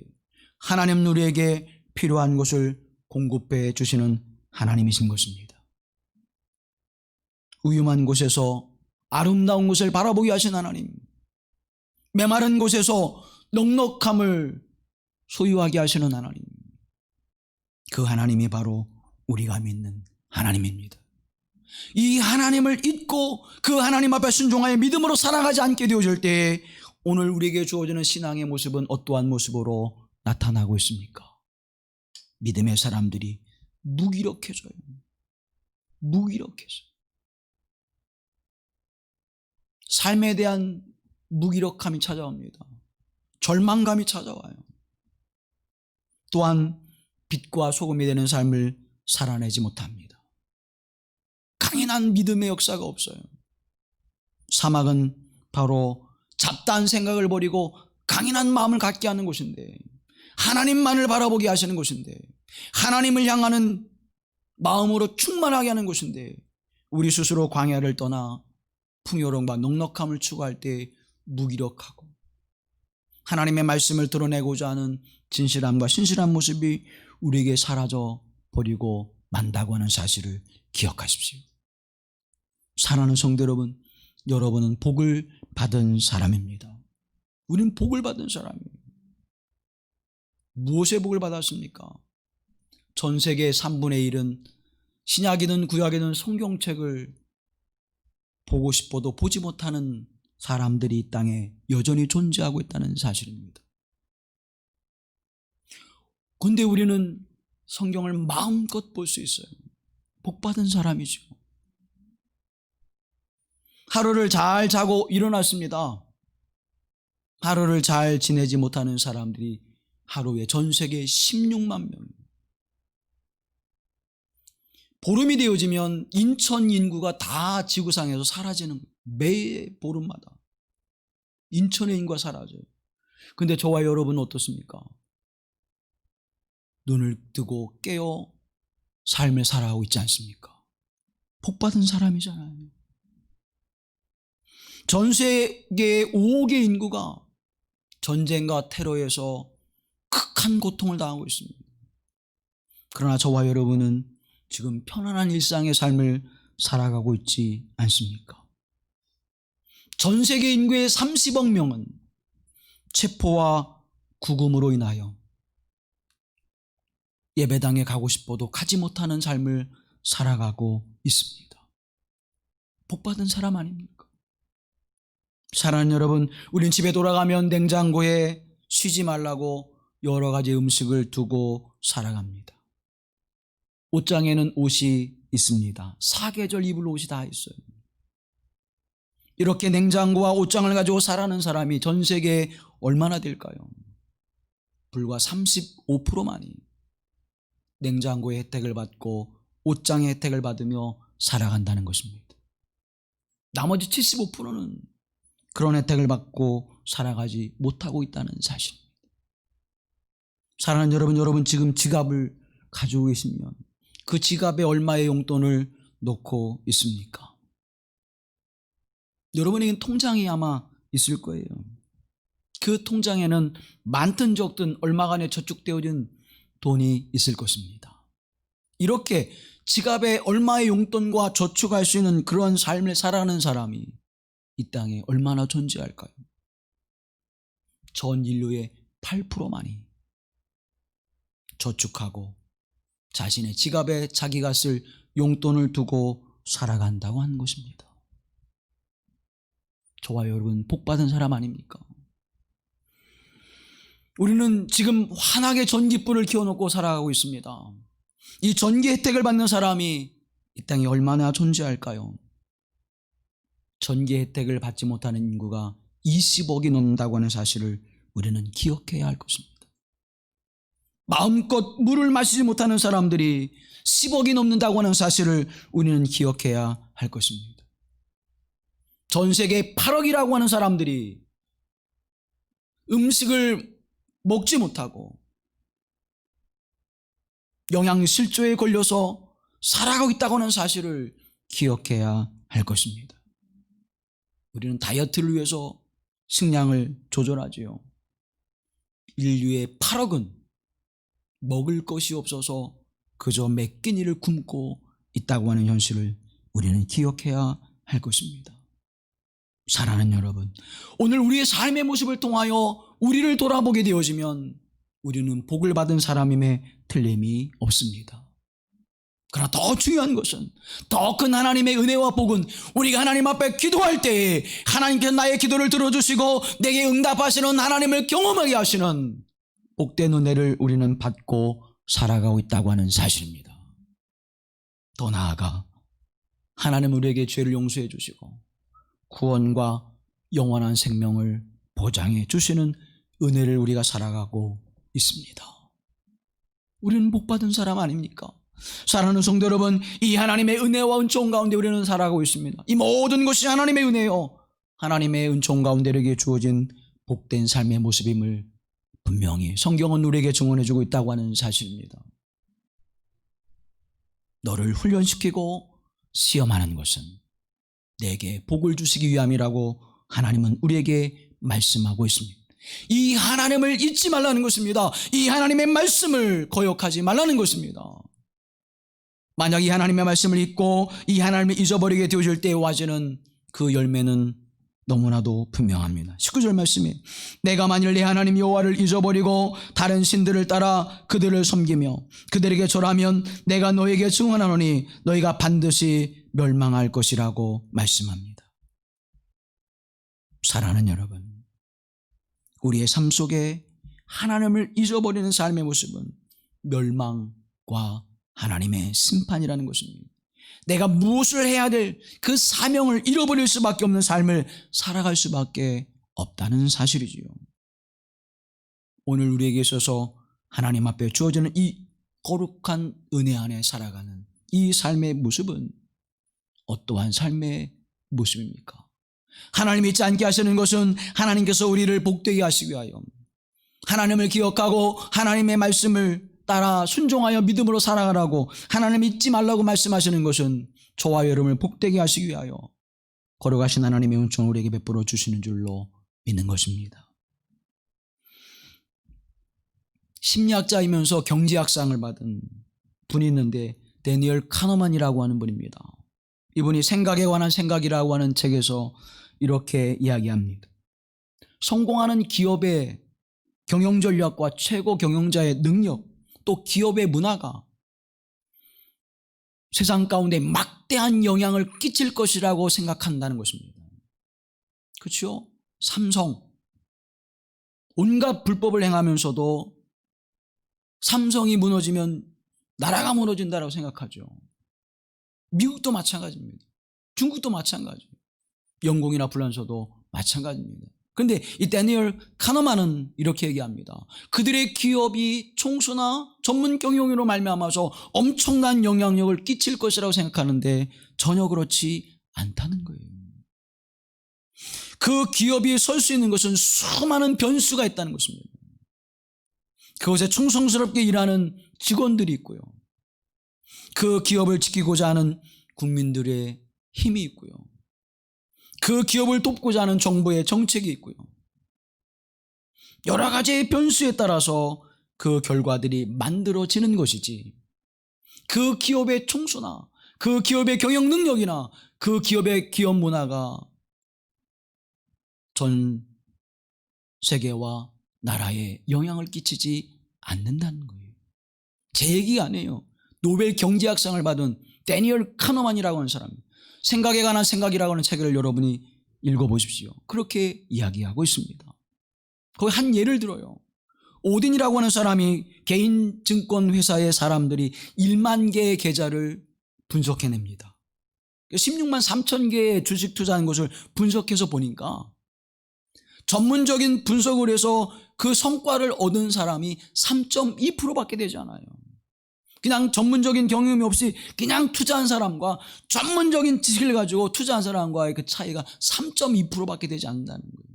Speaker 1: 하나님 우리에게 필요한 것을 공급해 주시는 하나님이신 것입니다. 위험한 곳에서 아름다운 곳을 바라보게 하신 하나님, 메마른 곳에서 넉넉함을 소유하게 하시는 하나님, 그 하나님이 바로 우리가 믿는 하나님입니다. 이 하나님을 잊고 그 하나님 앞에 순종하여 믿음으로 살아가지 않게 되어질 때 오늘 우리에게 주어지는 신앙의 모습은 어떠한 모습으로 나타나고 있습니까? 믿음의 사람들이 무기력해져요. 무기력해져요. 삶에 대한 무기력함이 찾아옵니다. 절망감이 찾아와요. 또한 빛과 소금이 되는 삶을 살아내지 못합니다. 강인한 믿음의 역사가 없어요. 사막은 바로 잡다한 생각을 버리고 강인한 마음을 갖게 하는 곳인데, 하나님만을 바라보게 하시는 곳인데, 하나님을 향하는 마음으로 충만하게 하는 곳인데, 우리 스스로 광야를 떠나 풍요로움과 넉넉함을 추구할 때 무기력하고 하나님의 말씀을 드러내고자 하는 진실함과 신실한 모습이 우리에게 사라져 버리고 만다고 하는 사실을 기억하십시오. 사랑하는 성도 여러분, 여러분은 복을 받은 사람입니다. 우리는 복을 받은 사람이에요. 무엇의 복을 받았습니까? 전 세계 3분의 1은 신약이든 구약이든 성경책을 보고 싶어도 보지 못하는 사람들이 이 땅에 여전히 존재하고 있다는 사실입니다. 그런데 우리는 성경을 마음껏 볼 수 있어요. 복받은 사람이죠. 하루를 잘 자고 일어났습니다. 하루를 잘 지내지 못하는 사람들이 하루에 전 세계 16만 명. 보름이 되어지면 인천 인구가 다 지구상에서 사라지는 거예요. 매 보름마다 인천의 인구가 사라져요. 근데 저와 여러분은 어떻습니까? 눈을 뜨고 깨어 삶을 살아가고 있지 않습니까? 복받은 사람이잖아요. 전 세계 5억의 인구가 전쟁과 테러에서 극한 고통을 당하고 있습니다. 그러나 저와 여러분은 지금 편안한 일상의 삶을 살아가고 있지 않습니까? 전 세계 인구의 30억 명은 체포와 구금으로 인하여 예배당에 가고 싶어도 가지 못하는 삶을 살아가고 있습니다. 복받은 사람 아닙니까? 사랑하는 여러분, 우린 집에 돌아가면 냉장고에 쉬지 말라고 여러 가지 음식을 두고 살아갑니다. 옷장에는 옷이 있습니다. 사계절 입을 옷이 다 있어요. 이렇게 냉장고와 옷장을 가지고 살아가는 사람이 전 세계에 얼마나 될까요? 불과 35%만이 냉장고의 혜택을 받고 옷장의 혜택을 받으며 살아간다는 것입니다. 나머지 75%는 그런 혜택을 받고 살아가지 못하고 있다는 사실입니다. 사랑하는 여러분, 여러분 지금 지갑을 가지고 계시면 그 지갑에 얼마의 용돈을 넣고 있습니까? 여러분에겐 통장이 아마 있을 거예요. 그 통장에는 많든 적든 얼마간에 저축되어진 돈이 있을 것입니다. 이렇게 지갑에 얼마의 용돈과 저축할 수 있는 그런 삶을 살아가는 사람이 이 땅에 얼마나 존재할까요? 전 인류의 8%만이 저축하고 자신의 지갑에 자기가 쓸 용돈을 두고 살아간다고 하는 것입니다. 저와 여러분 복받은 사람 아닙니까? 우리는 지금 환하게 전기불을 켜놓고 살아가고 있습니다. 이 전기 혜택을 받는 사람이 이 땅에 얼마나 존재할까요? 전기 혜택을 받지 못하는 인구가 20억이 넘는다고 하는 사실을 우리는 기억해야 할 것입니다. 마음껏 물을 마시지 못하는 사람들이 10억이 넘는다고 하는 사실을 우리는 기억해야 할 것입니다. 전 세계 8억이라고 하는 사람들이 음식을 먹지 못하고 영양실조에 걸려서 살아가고 있다고 하는 사실을 기억해야 할 것입니다. 우리는 다이어트를 위해서 식량을 조절하지요. 인류의 8억은 먹을 것이 없어서 그저 몇 끼니를 굶고 있다고 하는 현실을 우리는 기억해야 할 것입니다. 사랑하는 여러분, 오늘 우리의 삶의 모습을 통하여 우리를 돌아보게 되어지면 우리는 복을 받은 사람임에 틀림이 없습니다. 그러나 더 중요한 것은, 더 큰 하나님의 은혜와 복은 우리가 하나님 앞에 기도할 때에 하나님께서 나의 기도를 들어주시고 내게 응답하시는 하나님을 경험하게 하시는 복된 은혜를 우리는 받고 살아가고 있다고 하는 사실입니다. 더 나아가 하나님 우리에게 죄를 용서해 주시고 구원과 영원한 생명을 보장해 주시는 은혜를 우리가 살아가고 있습니다. 우리는 복받은 사람 아닙니까? 사랑하는 성도 여러분, 이 하나님의 은혜와 은총 가운데 우리는 살아가고 있습니다. 이 모든 것이 하나님의 은혜요, 하나님의 은총 가운데 우리에게 주어진 복된 삶의 모습임을 분명히 성경은 우리에게 증언해주고 있다고 하는 사실입니다. 너를 훈련시키고 시험하는 것은 내게 복을 주시기 위함이라고 하나님은 우리에게 말씀하고 있습니다. 이 하나님을 잊지 말라는 것입니다. 이 하나님의 말씀을 거역하지 말라는 것입니다. 만약 이 하나님의 말씀을 잊고 이 하나님을 잊어버리게 되어질 때에 와지는 그 열매는 너무나도 분명합니다. 19절 말씀에 내가 만일 내 하나님 여호와를 잊어버리고 다른 신들을 따라 그들을 섬기며 그들에게 절하면 내가 너에게 증언하노니 너희가 반드시 멸망할 것이라고 말씀합니다. 사랑하는 여러분, 우리의 삶 속에 하나님을 잊어버리는 삶의 모습은 멸망과 하나님의 심판이라는 것입니다. 내가 무엇을 해야 될 그 사명을 잃어버릴 수밖에 없는 삶을 살아갈 수밖에 없다는 사실이지요. 오늘 우리에게 있어서 하나님 앞에 주어지는 이 거룩한 은혜 안에 살아가는 이 삶의 모습은 어떠한 삶의 모습입니까? 하나님이 잊지 않게 하시는 것은 하나님께서 우리를 복되게 하시기 위하여 하나님을 기억하고 하나님의 말씀을 따라 순종하여 믿음으로 살아가라고 하나님 잊지 말라고 말씀하시는 것은 저와 여러분을 복되게 하시기 위하여 거룩하신 하나님의 은총을 우리에게 베풀어 주시는 줄로 믿는 것입니다. 심리학자이면서 경제학상을 받은 분이 있는데 데니얼 카너만이라고 하는 분입니다. 이분이 생각에 관한 생각이라고 하는 책에서 이렇게 이야기합니다. 성공하는 기업의 경영 전략과 최고 경영자의 능력, 또 기업의 문화가 세상 가운데 막대한 영향을 끼칠 것이라고 생각한다는 것입니다. 그렇죠? 삼성, 온갖 불법을 행하면서도 삼성이 무너지면 나라가 무너진다고 생각하죠. 미국도 마찬가지입니다. 중국도 마찬가지예요. 영공이나 불란서도 마찬가지입니다. 그런데 이 데니얼 카너만은 이렇게 얘기합니다. 그들의 기업이 총수나 전문 경영으로 말미암아서 엄청난 영향력을 끼칠 것이라고 생각하는데 전혀 그렇지 않다는 거예요. 그 기업이 설 수 있는 것은 수많은 변수가 있다는 것입니다. 그것에 충성스럽게 일하는 직원들이 있고요. 그 기업을 지키고자 하는 국민들의 힘이 있고요. 그 기업을 돕고자 하는 정부의 정책이 있고요. 여러 가지의 변수에 따라서 그 결과들이 만들어지는 것이지 그 기업의 총수나 그 기업의 경영 능력이나 그 기업의 기업 문화가 전 세계와 나라에 영향을 끼치지 않는다는 거예요. 제 얘기가 아니에요. 노벨 경제학상을 받은 데니얼 카너만이라고 하는 사람, 생각에 관한 생각이라고 하는 책을 여러분이 읽어보십시오. 그렇게 이야기하고 있습니다. 거기 한 예를 들어요. 오딘이라고 하는 사람이 개인 증권 회사의 사람들이 1만 개의 계좌를 분석해냅니다. 16만 3천 개의 주식 투자한 것을 분석해서 보니까 전문적인 분석을 해서 그 성과를 얻은 사람이 3.2%밖에 되지 않아요. 그냥 전문적인 경험이 없이 그냥 투자한 사람과 전문적인 지식을 가지고 투자한 사람과의 그 차이가 3.2%밖에 되지 않는다는 거예요.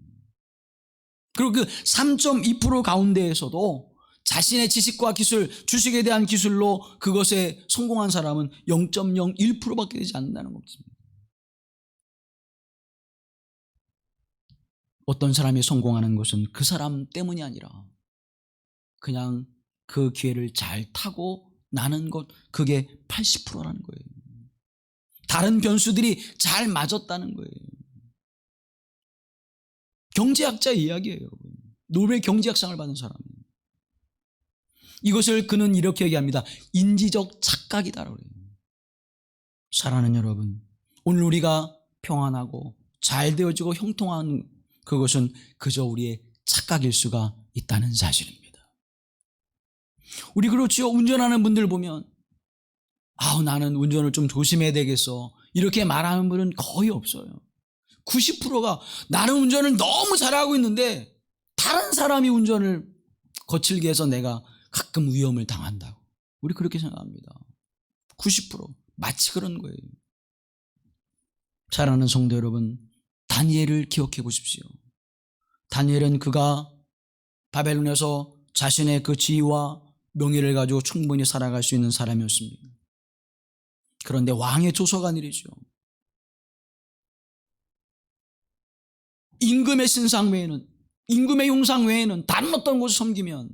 Speaker 1: 그리고 그 3.2% 가운데에서도 자신의 지식과 기술, 주식에 대한 기술로 그것에 성공한 사람은 0.01%밖에 되지 않는다는 것입니다. 어떤 사람이 성공하는 것은 그 사람 때문이 아니라 그냥 그 기회를 잘 타고 나는 것, 그게 80%라는 거예요. 다른 변수들이 잘 맞았다는 거예요. 경제학자의 이야기예요, 여러분. 노벨 경제학상을 받은 사람이에요. 이것을 그는 이렇게 얘기합니다. 인지적 착각이다라고 해요. 사랑하는 여러분, 오늘 우리가 평안하고 잘 되어지고 형통한 그것은 그저 우리의 착각일 수가 있다는 사실입니다. 우리 그렇지요. 운전하는 분들 보면 나는 운전을 좀 조심해야 되겠어 이렇게 말하는 분은 거의 없어요. 90%가 나는 운전을 너무 잘하고 있는데 다른 사람이 운전을 거칠게 해서 내가 가끔 위험을 당한다고. 우리 그렇게 생각합니다. 90% 마치 그런 거예요. 사랑하는 성도 여러분, 다니엘을 기억해 보십시오. 다니엘은 그가 바벨론에서 자신의 그 지위와 명예를 가지고 충분히 살아갈 수 있는 사람이었습니다. 그런데 왕의 조서가 내리죠. 임금의 신상 외에는, 임금의 용상 외에는 다른 어떤 곳을 섬기면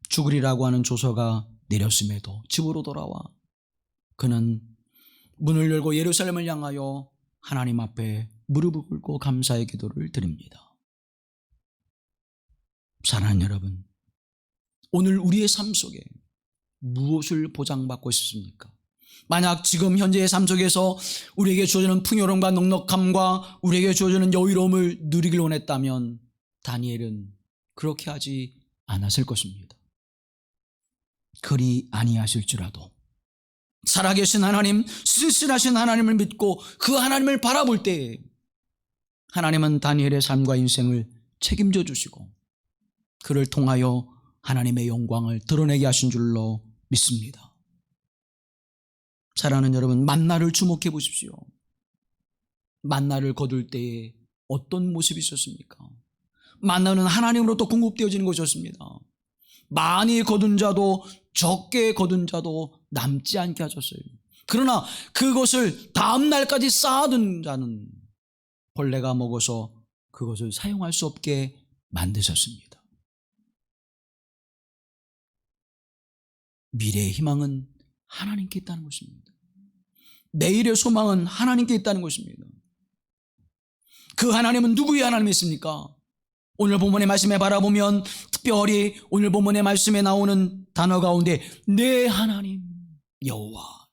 Speaker 1: 죽으리라고 하는 조서가 내렸음에도 집으로 돌아와 그는 문을 열고 예루살렘을 향하여 하나님 앞에 무릎을 꿇고 감사의 기도를 드립니다. 사랑하는 여러분, 오늘 우리의 삶 속에 무엇을 보장받고 싶습니까? 만약 지금 현재의 삶 속에서 우리에게 주어지는 풍요로움과 넉넉함과 우리에게 주어지는 여유로움을 누리길 원했다면 다니엘은 그렇게 하지 않았을 것입니다. 그리 아니하실지라도 살아계신 하나님, 신실하신 하나님을 믿고 그 하나님을 바라볼 때에 하나님은 다니엘의 삶과 인생을 책임져 주시고 그를 통하여 하나님의 영광을 드러내게 하신 줄로 믿습니다. 사랑하는 여러분, 만나를 주목해 보십시오. 만나를 거둘 때에 어떤 모습이 있었습니까? 만나는 하나님으로부터 공급되어지는 것이었습니다. 많이 거둔 자도 적게 거둔 자도 남지 않게 하셨어요. 그러나 그것을 다음 날까지 쌓아둔 자는 벌레가 먹어서 그것을 사용할 수 없게 만드셨습니다. 미래의 희망은 하나님께 있다는 것입니다. 내일의 소망은 하나님께 있다는 것입니다. 그 하나님은 누구의 하나님이십니까? 오늘 본문의 말씀에 바라보면 특별히 오늘 본문의 말씀에 나오는 단어 가운데 내 하나님 여호와,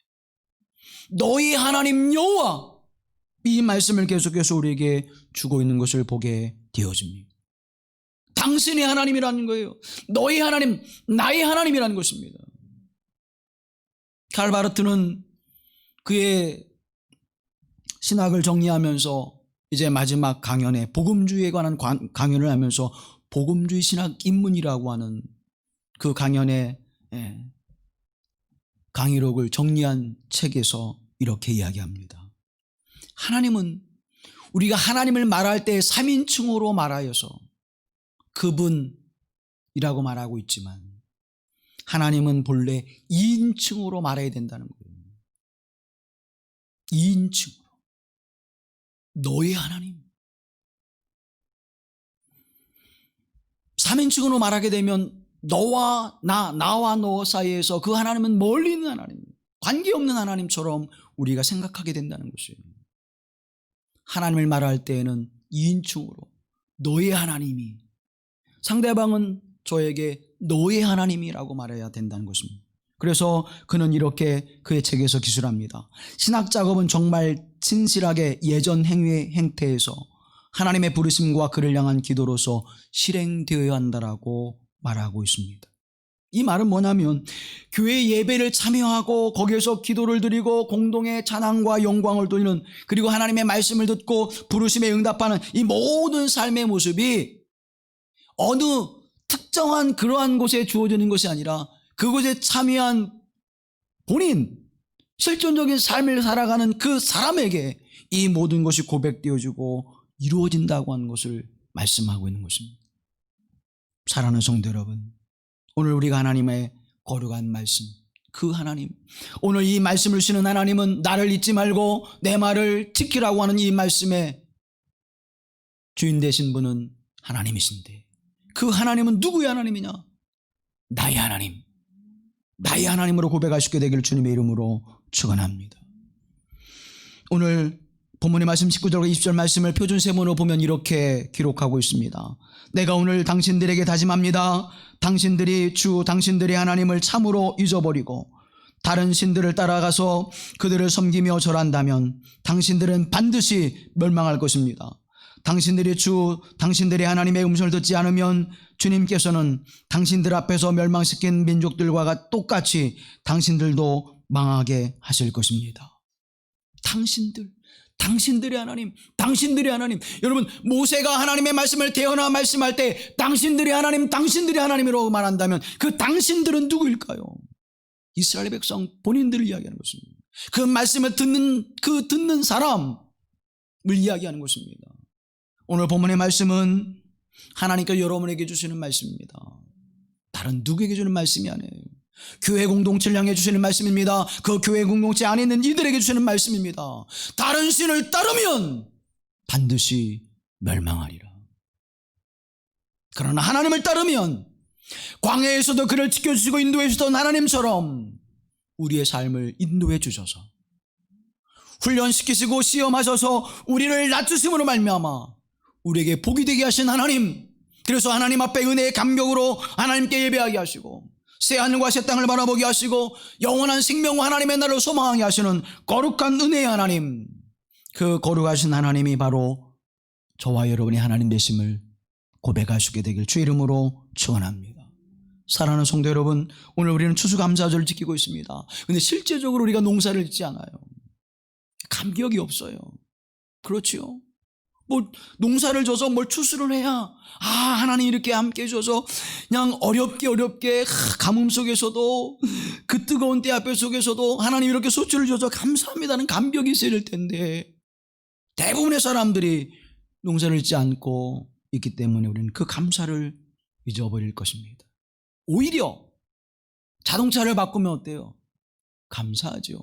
Speaker 1: 너희 하나님 여호와, 이 말씀을 계속해서 우리에게 주고 있는 것을 보게 되어집니다. 당신의 하나님이라는 거예요. 너희 하나님, 나의 하나님이라는 것입니다. 칼바르트는 그의 신학을 정리하면서 이제 마지막 강연에 복음주의에 관한 강연을 하면서 복음주의 신학 입문이라고 하는 그 강연의 강의록을 정리한 책에서 이렇게 이야기합니다. 하나님은 우리가 하나님을 말할 때 3인칭으로 말하여서 그분이라고 말하고 있지만 하나님은 본래 2인칭으로 말해야 된다는 거예요. 2인칭으로. 너의 하나님. 3인칭으로 말하게 되면 너와 나와 너 사이에서 그 하나님은 멀리 있는 하나님, 관계없는 하나님처럼 우리가 생각하게 된다는 것이에요. 하나님을 말할 때에는 2인칭으로 너의 하나님이, 상대방은 저에게 너의 하나님이라고 말해야 된다는 것입니다. 그래서 그는 이렇게 그의 책에서 기술합니다. 신학 작업은 정말 진실하게 예전 행위의 행태에서 하나님의 부르심과 그를 향한 기도로서 실행되어야 한다라고 말하고 있습니다. 이 말은 뭐냐면 교회 예배를 참여하고 거기에서 기도를 드리고 공동의 찬양과 영광을 돌리는, 그리고 하나님의 말씀을 듣고 부르심에 응답하는 이 모든 삶의 모습이 어느 특정한 그러한 곳에 주어지는 것이 아니라 그곳에 참여한 본인, 실존적인 삶을 살아가는 그 사람에게 이 모든 것이 고백되어지고 이루어진다고 하는 것을 말씀하고 있는 것입니다. 사랑하는 성도 여러분, 오늘 우리가 하나님의 거룩한 말씀, 그 하나님, 오늘 이 말씀을 주시는 하나님은 나를 잊지 말고 내 말을 지키라고 하는 이 말씀의 주인 되신 분은 하나님이신데, 그 하나님은 누구의 하나님이냐? 나의 하나님, 나의 하나님으로 고백할 수 있게 되기를 주님의 이름으로 축원합니다. 오늘 본문의 말씀 19절과 20절 말씀을 표준 세문으로 보면 이렇게 기록하고 있습니다. 내가 오늘 당신들에게 다짐합니다. 당신들이 주 당신들의 하나님을 참으로 잊어버리고 다른 신들을 따라가서 그들을 섬기며 절한다면 당신들은 반드시 멸망할 것입니다. 당신들이 주 당신들의 하나님의 음성을 듣지 않으면 주님께서는 당신들 앞에서 멸망시킨 민족들과 똑같이 당신들도 망하게 하실 것입니다. 당신들의 하나님, 당신들의 하나님. 여러분, 모세가 하나님의 말씀을 대언하 말씀할 때 당신들의 하나님, 당신들의 하나님이라고 말한다면 그 당신들은 누구일까요? 이스라엘 백성 본인들을 이야기하는 것입니다. 그 말씀을 듣는 사람을 이야기하는 것입니다. 오늘 본문의 말씀은 하나님께서 여러분에게 주시는 말씀입니다. 다른 누구에게 주는 말씀이 아니에요. 교회 공동체를 향해 주시는 말씀입니다. 그 교회 공동체 안에 있는 이들에게 주시는 말씀입니다. 다른 신을 따르면 반드시 멸망하리라. 그러나 하나님을 따르면 광야에서도 그를 지켜주시고 인도해 주시던 하나님처럼 우리의 삶을 인도해 주셔서 훈련시키시고 시험하셔서 우리를 낮추심으로 말미암아 우리에게 복이 되게 하신 하나님, 그래서 하나님 앞에 은혜의 감격으로 하나님께 예배하게 하시고 새하늘과 새 땅을 바라보게 하시고 영원한 생명과 하나님의 나라를 소망하게 하시는 거룩한 은혜의 하나님, 그 거룩하신 하나님이 바로 저와 여러분의 하나님 되심을 고백할 수 있게 되길 주 이름으로 축원합니다. 사랑하는 성도 여러분, 오늘 우리는 추수감사절을 지키고 있습니다. 그런데 실제적으로 우리가 농사를 짓지 않아요. 감격이 없어요. 그렇지요? 뭐 농사를 져서 뭘 추수를 해야 하나님 이렇게 함께 해줘서 그냥 어렵게 가뭄 속에서도 그 뜨거운 때 앞에 속에서도 하나님 이렇게 소출을 줘서 감사합니다는 감격이 있어야 될 텐데, 대부분의 사람들이 농사를 짓지 않고 있기 때문에 우리는 그 감사를 잊어버릴 것입니다. 오히려 자동차를 바꾸면 어때요? 감사하죠.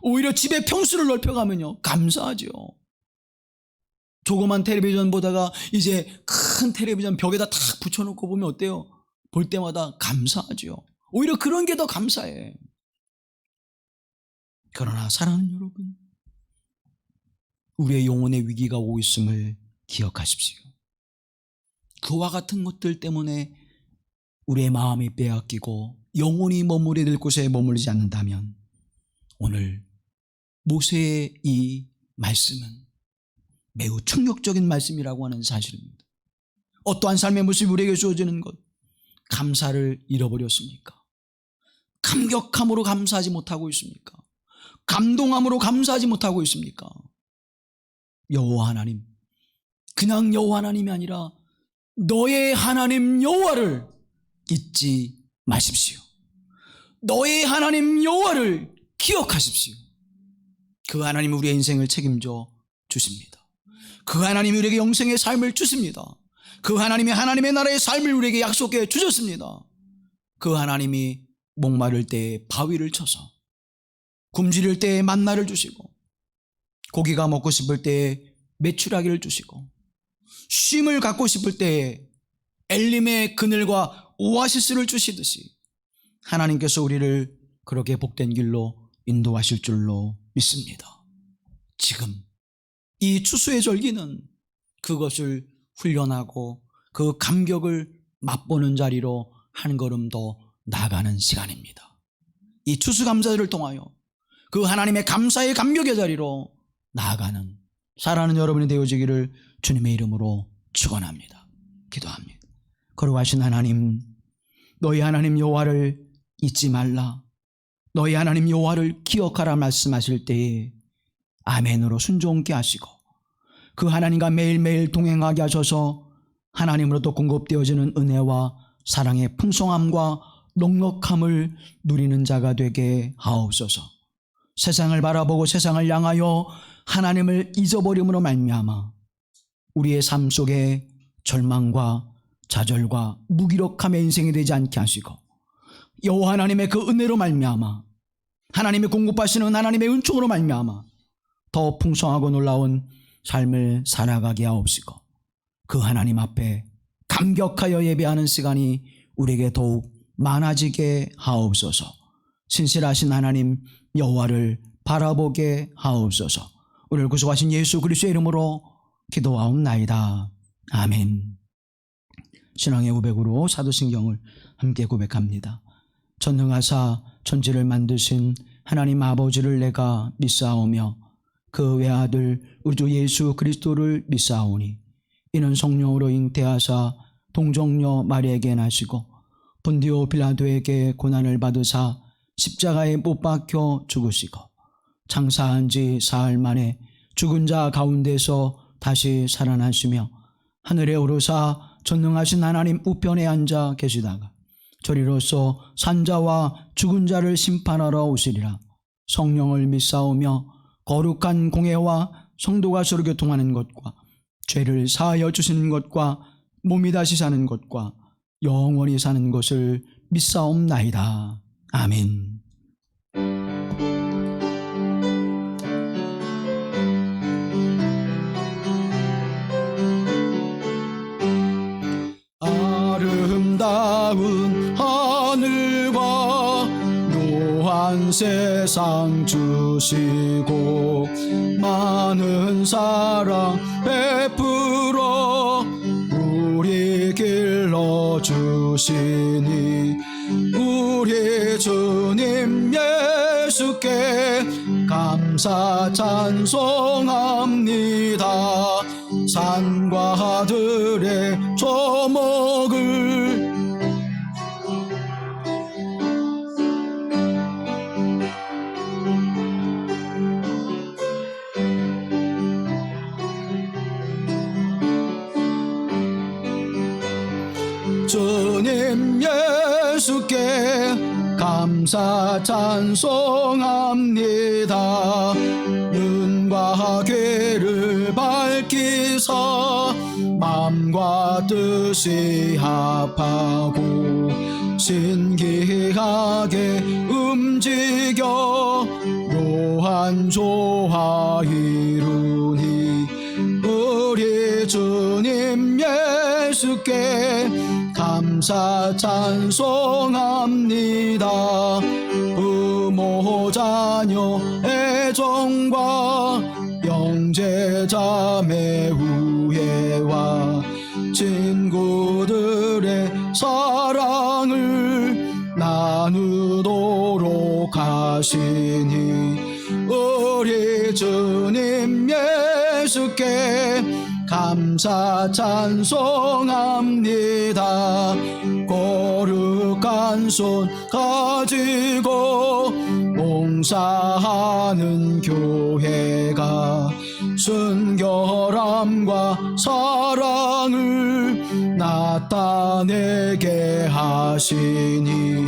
Speaker 1: 오히려 집의 평수를 넓혀가면요, 감사하죠. 조그만 텔레비전 보다가 이제 큰 텔레비전 벽에다 탁 붙여놓고 보면 어때요? 볼 때마다 감사하죠. 오히려 그런 게 더 감사해. 그러나 사랑하는 여러분, 우리의 영혼의 위기가 오고 있음을 기억하십시오. 그와 같은 것들 때문에 우리의 마음이 빼앗기고 영혼이 머무르게 될 곳에 머물지 않는다면 오늘 모세의 이 말씀은 매우 충격적인 말씀이라고 하는 사실입니다. 어떠한 삶의 모습이 우리에게 주어지는 것, 감사를 잃어버렸습니까? 감격함으로 감사하지 못하고 있습니까? 감동함으로 감사하지 못하고 있습니까? 여호와 하나님, 그냥 여호와 하나님이 아니라 너의 하나님 여호와를 잊지 마십시오. 너의 하나님 여호와를 기억하십시오. 그 하나님은 우리의 인생을 책임져 주십니다. 그 하나님이 우리에게 영생의 삶을 주십니다. 그 하나님이 하나님의 나라의 삶을 우리에게 약속해 주셨습니다. 그 하나님이 목마를 때에 바위를 쳐서, 굶주릴 때에 만나를 주시고, 고기가 먹고 싶을 때에 메추라기를 주시고, 쉼을 갖고 싶을 때에 엘림의 그늘과 오아시스를 주시듯이 하나님께서 우리를 그렇게 복된 길로 인도하실 줄로 믿습니다. 지금 이 추수의 절기는 그것을 훈련하고 그 감격을 맛보는 자리로 한 걸음 더 나아가는 시간입니다. 이 추수감사를 통하여 그 하나님의 감사의 감격의 자리로 나아가는 사랑하는 여러분이 되어지기를 주님의 이름으로 축원합니다. 기도합니다. 거룩하신 하나님, 너희 하나님 여호와를 잊지 말라, 너희 하나님 여호와를 기억하라 말씀하실 때에 아멘으로 순종케 하시고 그 하나님과 매일매일 동행하게 하셔서 하나님으로부터 공급되어지는 은혜와 사랑의 풍성함과 넉넉함을 누리는 자가 되게 하옵소서. 세상을 바라보고 세상을 향하여 하나님을 잊어버림으로 말미암아 우리의 삶 속에 절망과 좌절과 무기력함의 인생이 되지 않게 하시고, 여호와 하나님의 그 은혜로 말미암아 하나님이 공급하시는 하나님의 은총으로 말미암아 더 풍성하고 놀라운 삶을 살아가게 하옵시고, 그 하나님 앞에 감격하여 예배하는 시간이 우리에게 더욱 많아지게 하옵소서. 신실하신 하나님 여호와를 바라보게 하옵소서. 우리를 구속하신 예수 그리스도의 이름으로 기도하옵나이다. 아멘. 신앙의 고백으로 사도신경을 함께 고백합니다. 전능하사 천지를 만드신 하나님 아버지를 내가 믿사오며 그 외아들 우리 주 예수 그리스도를 믿사오니 이는 성령으로 잉태하사 동정녀 마리아에게 나시고 본디오 빌라도에게 고난을 받으사 십자가에 못 박혀 죽으시고 장사한 지 사흘 만에 죽은 자 가운데서 다시 살아나시며 하늘에 오르사 전능하신 하나님 우편에 앉아 계시다가 저리로서 산자와 죽은 자를 심판하러 오시리라. 성령을 믿사오며 거룩한 공회와 성도가 서로 교통하는 것과 죄를 사하여 주시는 것과 몸이 다시 사는 것과 영원히 사는 것을 믿사옵나이다. 아멘. 아름다운 하늘과 묘한 세상 주시고 많은 사랑 베풀어 우리 길러주시니 우리 주님 예수께 감사 찬송합니다. 산과 들의 조목을 예수께 감사 찬송합니다. 눈과 귀를 밝히사 마음과 뜻이 합하고 신기하게 움직여 묘한 조화 이루니 우리 주님 예수께 감사 찬송합니다. 부모 자녀 애정과 형제자매 우애와 친구들의 사랑을 나누도록 하시니 우리 주님 예수께 감사 찬송합니다. 거룩한 손 가지고 봉사하는 교회가 순결함과 사랑을 나타내게 하시니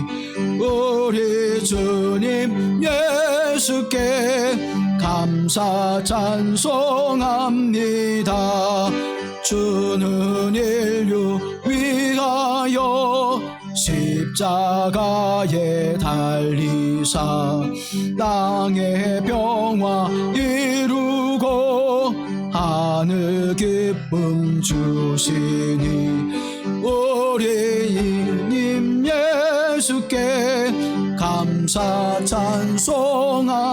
Speaker 1: 우리 주님 예수께 감사 찬송합니다. 주는 인류 위하여 십자가에 달리사 땅의 평화 이루고 하늘 기쁨 주시니 우리 주님 예수께 감사 찬송합니다.